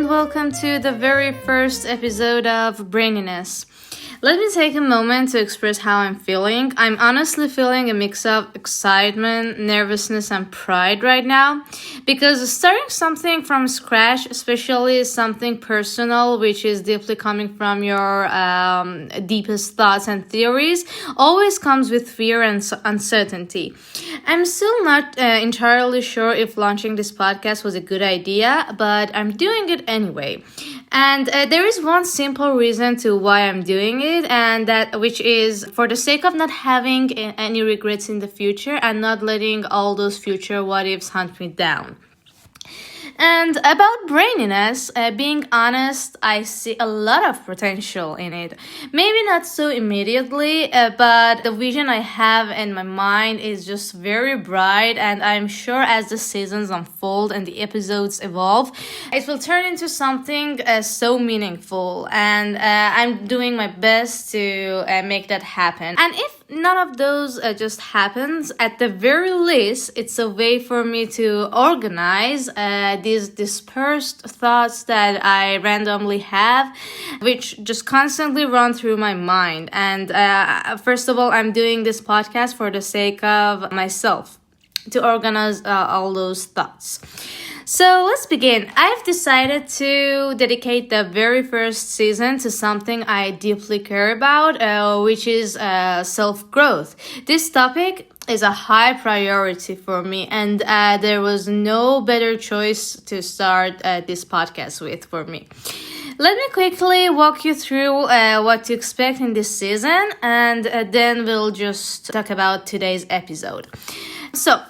and welcome to the very first episode of Braininess. Let me take a moment to express how I'm feeling. I'm honestly feeling a mix of excitement, nervousness, and pride right now because starting something from scratch, especially something personal, which is deeply coming from your deepest thoughts and theories, always comes with fear and uncertainty. I'm still not entirely sure if launching this podcast was a good idea, but I'm doing it anyway. And there is one simple reason to why I'm doing it, and that which is for the sake of not having any regrets in the future and not letting all those future what ifs hunt me down. And about braininess, being honest, I see a lot of potential in it. Maybe not so immediately, but the vision I have in my mind is just very bright, and I'm sure as the seasons unfold and the episodes evolve, it will turn into something so meaningful, and I'm doing my best to make that happen. And if none of those just happens, at the very least, it's a way for me to organize these dispersed thoughts that I randomly have, which just constantly run through my mind. And first of all, I'm doing this podcast for the sake of myself, to organize all those thoughts. So let's begin. I've decided to dedicate the very first season to something I deeply care about, which is self-growth. This topic is a high priority for me, and there was no better choice to start this podcast with for me. Let me quickly walk you through what to expect in this season, and then we'll just talk about today's episode. So,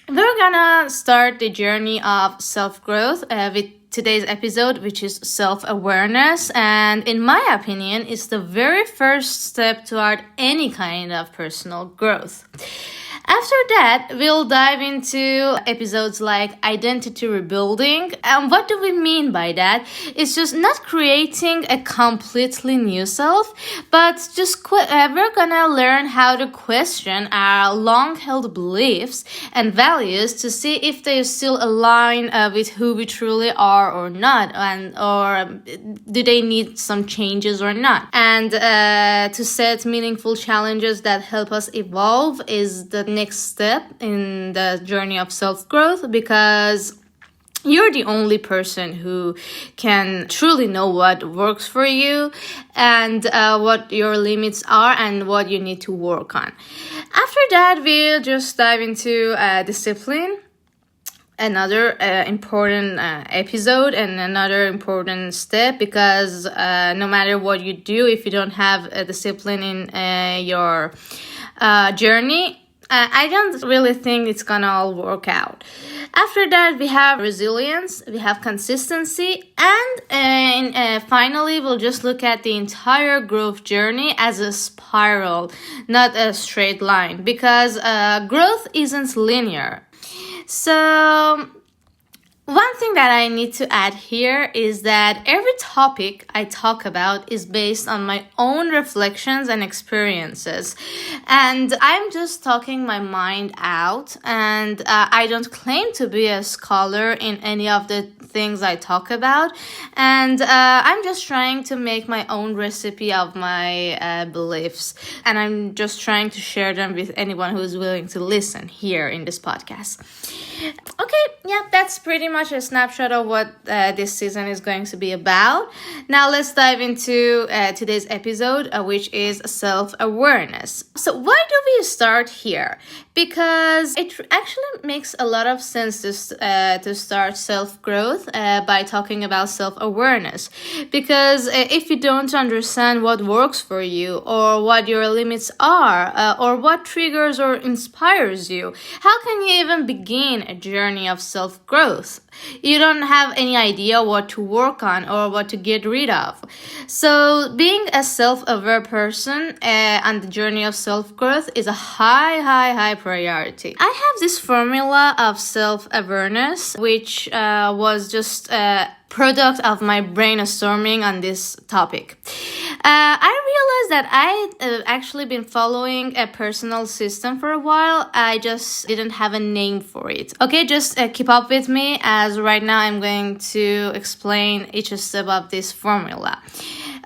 we're gonna start the journey of self-growth with today's episode, which is self-awareness, and in my opinion, it's the very first step toward any kind of personal growth. After that, we'll dive into episodes like identity rebuilding. And what do we mean by that? It's just not creating a completely new self, but just we're gonna learn how to question our long-held beliefs and values to see if they still align with who we truly are or not, and or do they need some changes or not. And to set meaningful challenges that help us evolve is the next step in the journey of self-growth, because you're the only person who can truly know what works for you and what your limits are and what you need to work on. After that, we'll just dive into discipline, another important episode and another important step, because no matter what you do, if you don't have a discipline in your journey, I don't really think it's gonna all work out. After that, we have resilience, we have consistency, and finally, we'll just look at the entire growth journey as a spiral, not a straight line, because growth isn't linear. So, one thing that I need to add here is that every topic I talk about is based on my own reflections and experiences. And I'm just talking my mind out, and I don't claim to be a scholar in any of the things I talk about. And I'm just trying to make my own recipe of my beliefs. And I'm just trying to share them with anyone who's willing to listen here in this podcast. Okay, yeah, that's pretty much a snapshot of what this season is going to be about. Now let's dive into today's episode, which is self-awareness. So why do we start here? Because it actually makes a lot of sense to start self-growth by talking about self-awareness. Because if you don't understand what works for you, or what your limits are, or what triggers or inspires you, how can you even begin a journey of self-growth? You don't have any idea what to work on or what to get rid of. So being a self-aware person on the journey of self-growth is a high priority. I have this formula of self-awareness, which was just product of my brainstorming on this topic. I realized that I actually been following a personal system for a while. I just didn't have a name for it. Okay, just keep up with me, as right now I'm going to explain each step of this formula.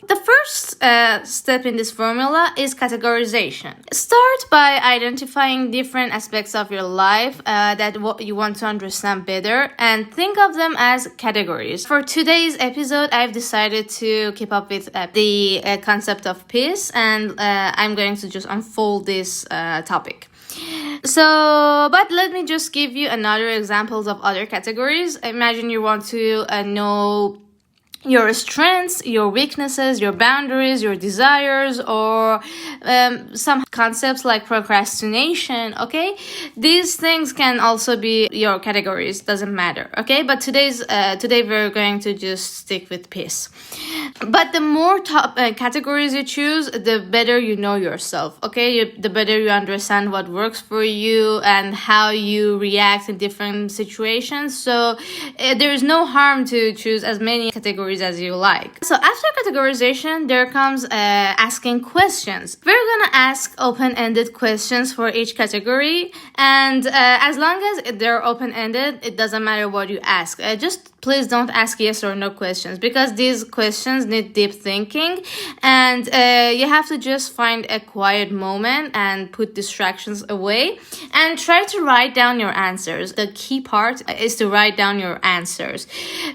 The first step in this formula is categorization. Start by identifying different aspects of your life that you want to understand better, and think of them as categories. For today's episode, I've decided to keep up with the concept of peace, and I'm going to just unfold this topic. But let me just give you another examples of other categories. Imagine you want to know your strengths, your weaknesses, your boundaries, your desires, or some concepts like procrastination, okay? These things can also be your categories, doesn't matter, okay? But today we're going to just stick with peace. But the more top categories you choose, the better you know yourself, okay? The better you understand what works for you and how you react in different situations. So there is no harm to choose as many categories as you like. So after categorization, there comes asking questions. We're gonna ask open-ended questions for each category, and as long as they're open-ended, it doesn't matter what you ask. Just please don't ask yes or no questions, because these questions need deep thinking, and you have to just find a quiet moment and put distractions away and try to write down your answers. The key part is to write down your answers,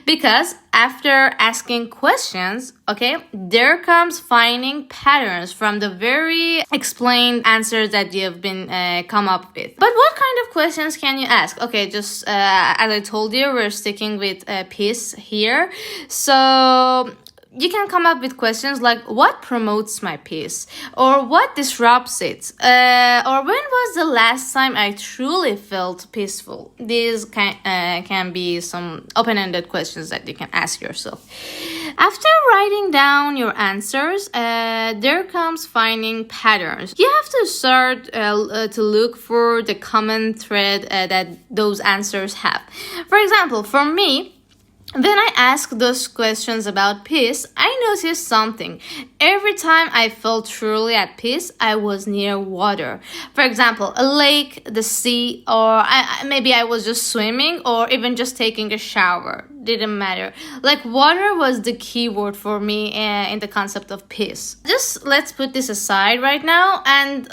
because after asking questions, okay, there comes finding patterns from the very explained answers that you've been come up with. But what kind of questions can you ask? Okay, just as I told you, we're sticking with peace here. So you can come up with questions like, what promotes my peace? Or what disrupts it? Or when was the last time I truly felt peaceful? These can be some open-ended questions that you can ask yourself. After writing down your answers, there comes finding patterns. You have to start to look for the common thread that those answers have. For example, for me, when I ask those questions about peace, I noticed something. Every time I felt truly at peace, I was near water. For example, a lake, the sea, or maybe I was just swimming, or even just taking a shower. Didn't matter. Like, water was the key word for me in the concept of peace. Just let's put this aside right now and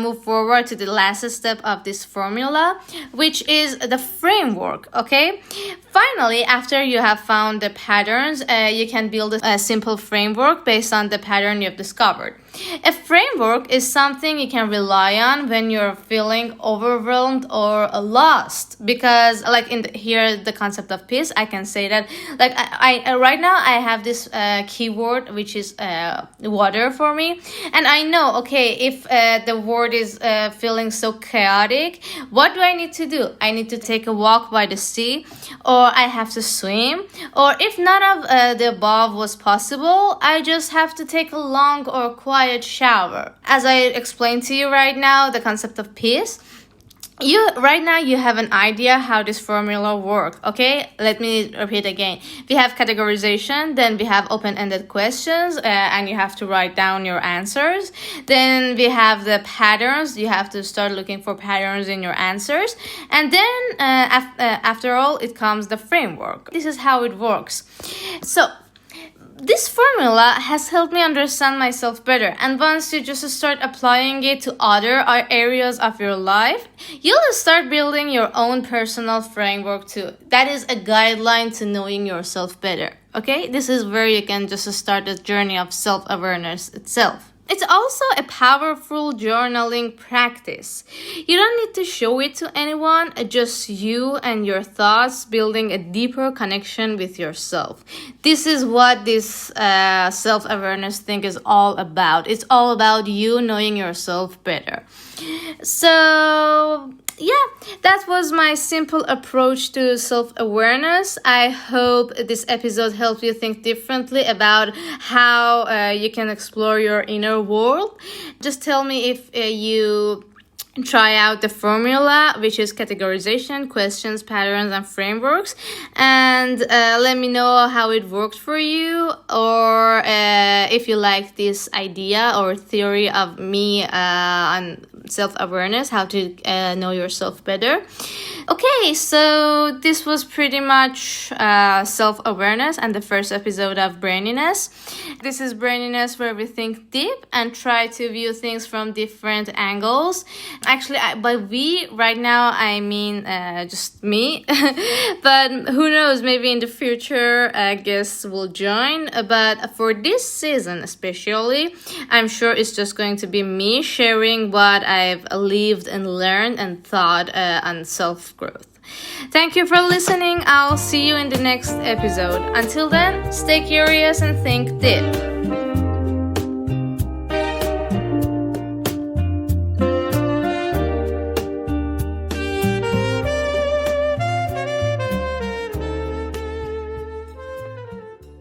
move forward to the last step of this formula, which is the framework, okay? Finally, after you have found the patterns, you can build a simple framework based on the pattern you've discovered. A framework is something you can rely on when you're feeling overwhelmed or lost, because like here the concept of peace, I can say that like I right now I have this keyword, which is water for me, and I know, okay, if the word is feeling so chaotic, what do I need to do? I need to take a walk by the sea, or I have to swim, or if none of the above was possible, I just have to take a long or quiet shower. As I explained to you right now, the concept of peace, you have an idea how this formula works, okay? Let me repeat again. We have categorization, then we have open-ended questions, and you have to write down your answers. Then we have the patterns. You have to start looking for patterns in your answers. And then after all, it comes the framework. This is how it works. So this formula has helped me understand myself better, and once you just start applying it to other areas of your life, you'll start building your own personal framework too. That is a guideline to knowing yourself better, okay? This is where you can just start the journey of self-awareness itself. It's also a powerful journaling practice. You don't need to show it to anyone, just you and your thoughts building a deeper connection with yourself. This is what this self-awareness thing is all about. It's all about you knowing yourself better. So yeah, that was my simple approach to self-awareness. I hope this episode helped you think differently about how you can explore your inner world. Just tell me if you try out the formula, which is categorization, questions, patterns, and frameworks, and let me know how it worked for you, or if you like this idea or theory of me on self-awareness, how to know yourself better. Okay, so this was pretty much self-awareness and the first episode of Braininess. This is Braininess, where we think deep and try to view things from different angles. Actually, by we right now, I mean just me. But who knows, maybe in the future guests will join. But for this season especially, I'm sure it's just going to be me sharing what I've lived and learned and thought on self-growth. Thank you for listening. I'll see you in the next episode. Until then, stay curious and think deep.